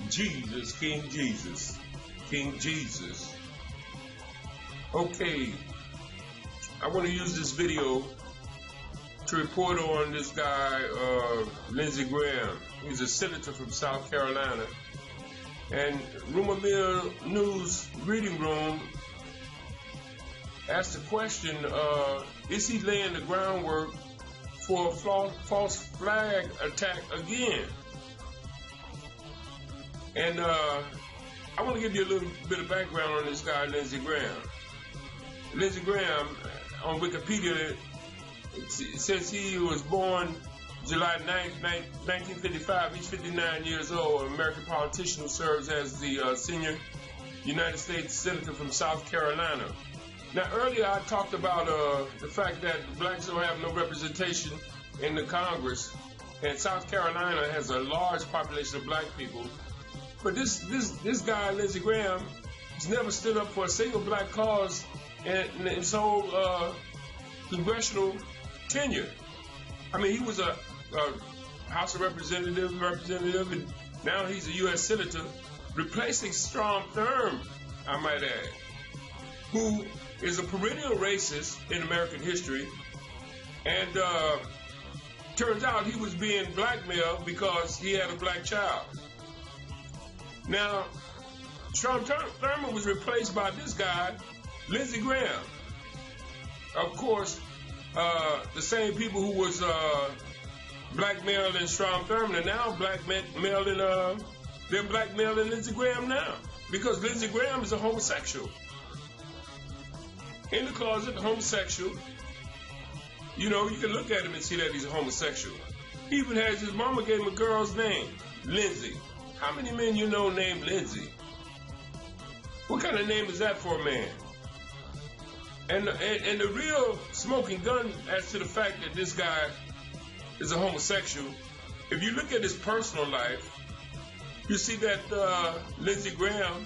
Jesus, King Jesus, King Jesus. Okay, I want to use this video to report on this guy, Lindsey Graham. He's a senator from South Carolina. And Rumor Mill News Reading Room asked the question, is he laying the groundwork for a false flag attack again? And I want to give you a little bit of background on this guy, Lindsey Graham. Lindsey Graham, on Wikipedia, it says he was born July 9th, 1955. He's 59 years old, an American politician who serves as the senior United States Senator from South Carolina. Now, earlier I talked about the fact that blacks don't have no representation in the Congress, and South Carolina has a large population of black people. But this guy, Lindsey Graham, has never stood up for a single black cause in his whole congressional tenure. I mean, he was a House of Representative, and now he's a U.S. Senator, replacing Strom Thurmond, I might add, who is a perennial racist in American history, and turns out he was being blackmailed because he had a black child. Now, Strom Thurmond was replaced by this guy, Lindsey Graham. Of course, the same people who was blackmailing Strom Thurmond are now they're blackmailing Lindsey Graham now, because Lindsey Graham is a homosexual. In the closet, homosexual. You know, you can look at him and see that he's a homosexual. He even has his mama gave him a girl's name, Lindsey. How many men you know named Lindsey? What kind of name is that for a man? And the real smoking gun as to the fact that this guy is a homosexual, if you look at his personal life, you see that Lindsey Graham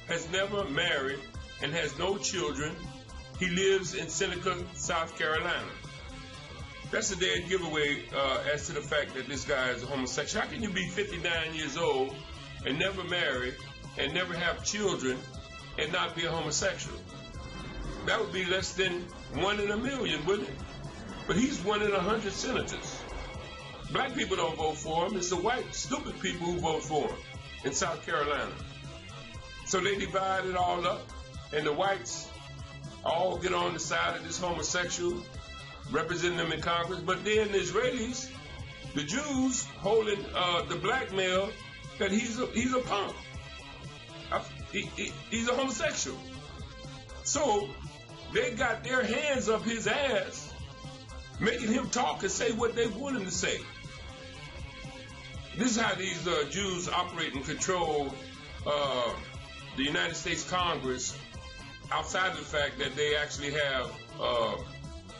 has never married and has no children. He lives in Seneca, South Carolina. That's a dead giveaway as to the fact that this guy is a homosexual. How can you be 59 years old and never marry and never have children and not be a homosexual? That would be less than 1 in a million, wouldn't it? But he's 1 in 100 senators. Black people don't vote for him. It's the white, stupid people who vote for him in South Carolina. So they divide it all up, and the whites all get on the side of this homosexual, representing them in Congress. But then the Israelis, the Jews, holding the blackmail that he's a punk. He's a homosexual. So they got their hands up his ass, making him talk and say what they want him to say. This is how these Jews operate and control the United States Congress, outside of the fact that they actually have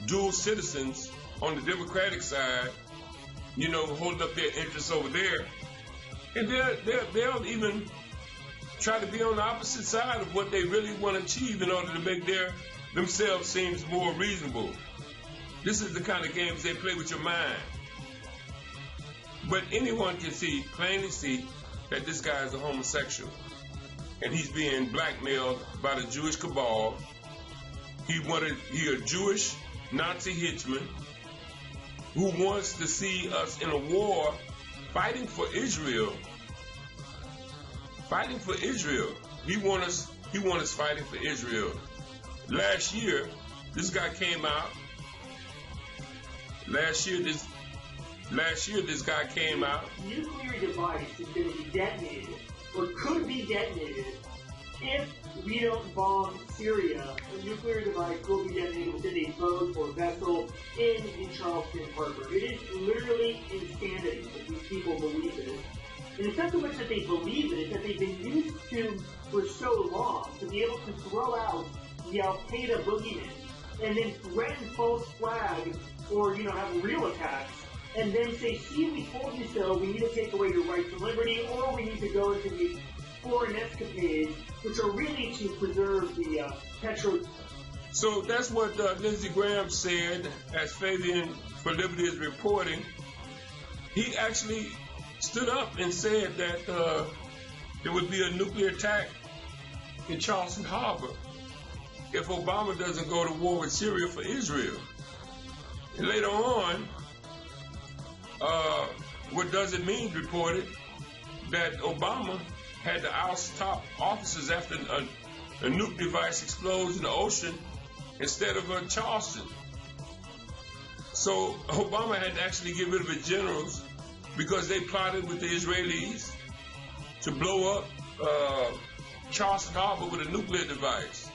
dual citizens on the Democratic side, you know, holding up their interests over there. And they'll even try to be on the opposite side of what they really want to achieve in order to make themselves seem more reasonable. This is the kind of games they play with your mind. But anyone can plainly see that this guy is a homosexual. And he's being blackmailed by the Jewish cabal. He a Jewish Nazi hitman who wants to see us in a war fighting for Israel. Fighting for Israel. He want us fighting for Israel. Last year, this guy came out. Last year, this guy came out. Nuclear device is going to be detonated, or could be detonated, if we don't bomb Syria. A nuclear device will be detonated within a boat or vessel in Charleston Harbor. It is literally insanity that these people believe it. And it's not so much that they believe it, it's that they've been used to for so long to be able to throw out the Al-Qaeda boogeyman and then threaten false flag or, have real attacks and then say, see, we told you so, we need to take away your right to liberty, or we need to go into these foreign escapades, which are really to preserve the petro. So that's what Lindsey Graham said, as Fabian for Liberty is reporting. He actually stood up and said that there would be a nuclear attack in Charleston Harbor if Obama doesn't go to war with Syria for Israel. And later on, What Does It Mean reported that Obama had to oust top officers after a nuke device explodes in the ocean instead of Charleston. So Obama had to actually get rid of his generals because they plotted with the Israelis to blow up Charleston Harbor with a nuclear device.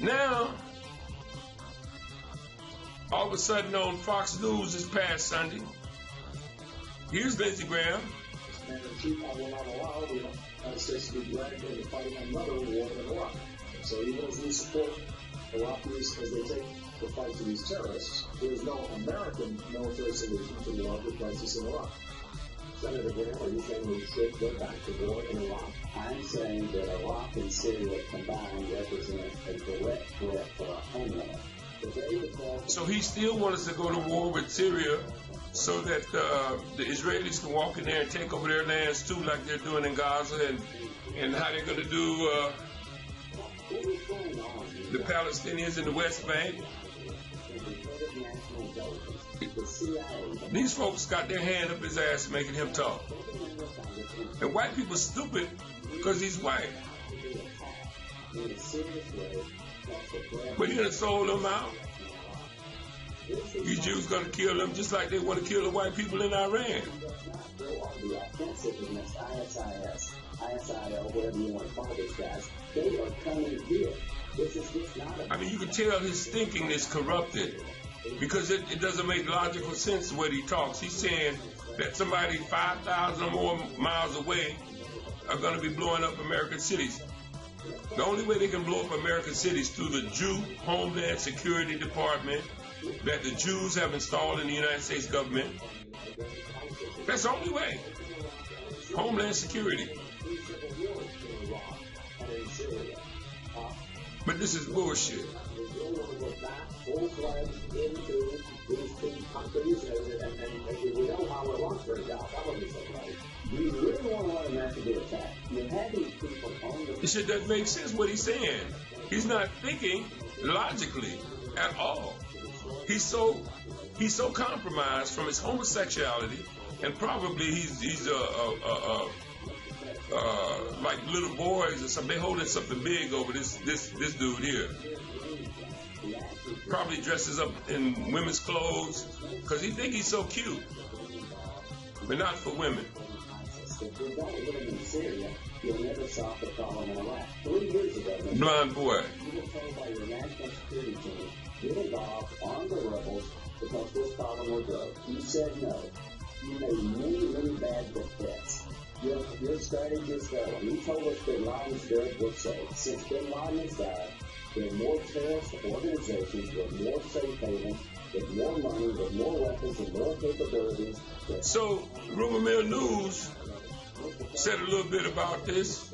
Now, all of a sudden on Fox News this past Sunday, here's Lindsey Graham. Chief, I will not allow the United States to be dragged into fighting another war in Iraq. So even as we support Iraqis as they take the fight to these terrorists, there is no American military solution to the larger crisis in Iraq. Senator Graham, are you saying we should go back to war in Iraq? I'm saying that Iraq and Syria combined represent a direct threat for our homeland. So he still wants us to go to war with Syria so that the Israelis can walk in there and take over their lands too, like they're doing in Gaza, and how they're going to do the Palestinians in the West Bank. These folks got their hand up his ass making him talk. And white people stupid because he's white. But he done sold them out. These Jews gonna kill them just like they want to kill the white people in Iran. The offensive against ISIS, ISIL, whatever you want to call these guys, they are coming here. This is just not a... I mean, you can tell his thinking is corrupted because it doesn't make logical sense the way he talks. He's saying that somebody 5,000 or more miles away are going to be blowing up American cities. The only way they can blow up American cities through the Jew Homeland Security Department that the Jews have installed in the United States government. That's the only way. Homeland Security. But this is bullshit. This shit doesn't make sense what he's saying. He's not thinking logically at all. He's so compromised from his homosexuality, and probably he's like little boys or something. They holding something big over this dude here. Probably dresses up in women's clothes because he think he's so cute, but not for women. Blind boy. You were told by your national security team, get involved, arm the rebels, because this problem will grow. You said no. You made many bad bets. Your strategy is failing. You told us Bin Laden's dead was safe. Since Bin Laden has died, there are more terrorist organizations with more safe havens, with more money, with more weapons, and more capabilities. So, Rumor Mill News said a little bit about this.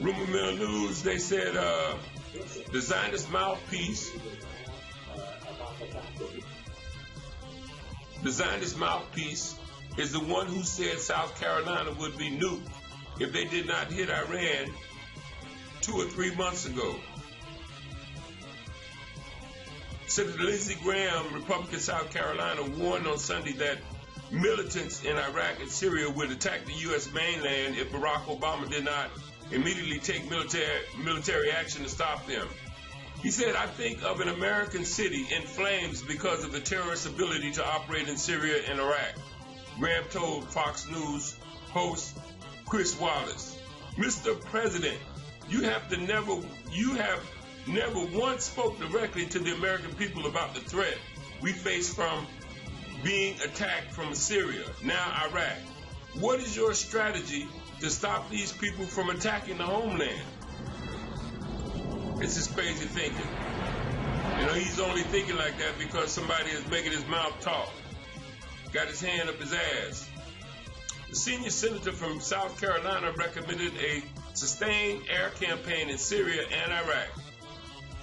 Rumor Mill News, they said the Zionist mouthpiece is the one who said South Carolina would be nuked if they did not hit Iran 2 or 3 months ago. Senator Lindsey Graham, Republican South Carolina, warned on Sunday that militants in Iraq and Syria would attack the U.S. mainland if Barack Obama did not immediately take military action to stop them. He said, I think of an American city in flames because of the terrorist ability to operate in Syria and Iraq. Graham told Fox News host Chris Wallace, Mr. President, you have never once spoke directly to the American people about the threat we face from being attacked from Syria, now Iraq. What is your strategy to stop these people from attacking the homeland? It's just crazy thinking. You know, he's only thinking like that because somebody is making his mouth talk. Got his hand up his ass. The senior senator from South Carolina recommended a sustained air campaign in Syria and Iraq.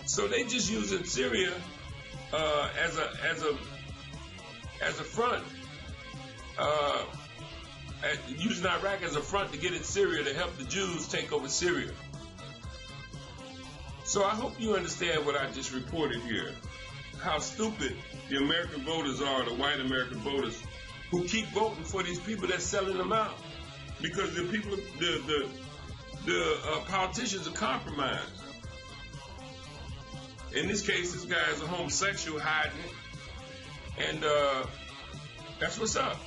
So they just using Syria as a front, using Iraq as a front to get in Syria to help the Jews take over Syria. So I hope you understand what I just reported here. How stupid the American voters are, the white American voters, who keep voting for these people that's selling them out. Because the people, the politicians are compromised. In this case, this guy is a homosexual hiding it. And that's what's up.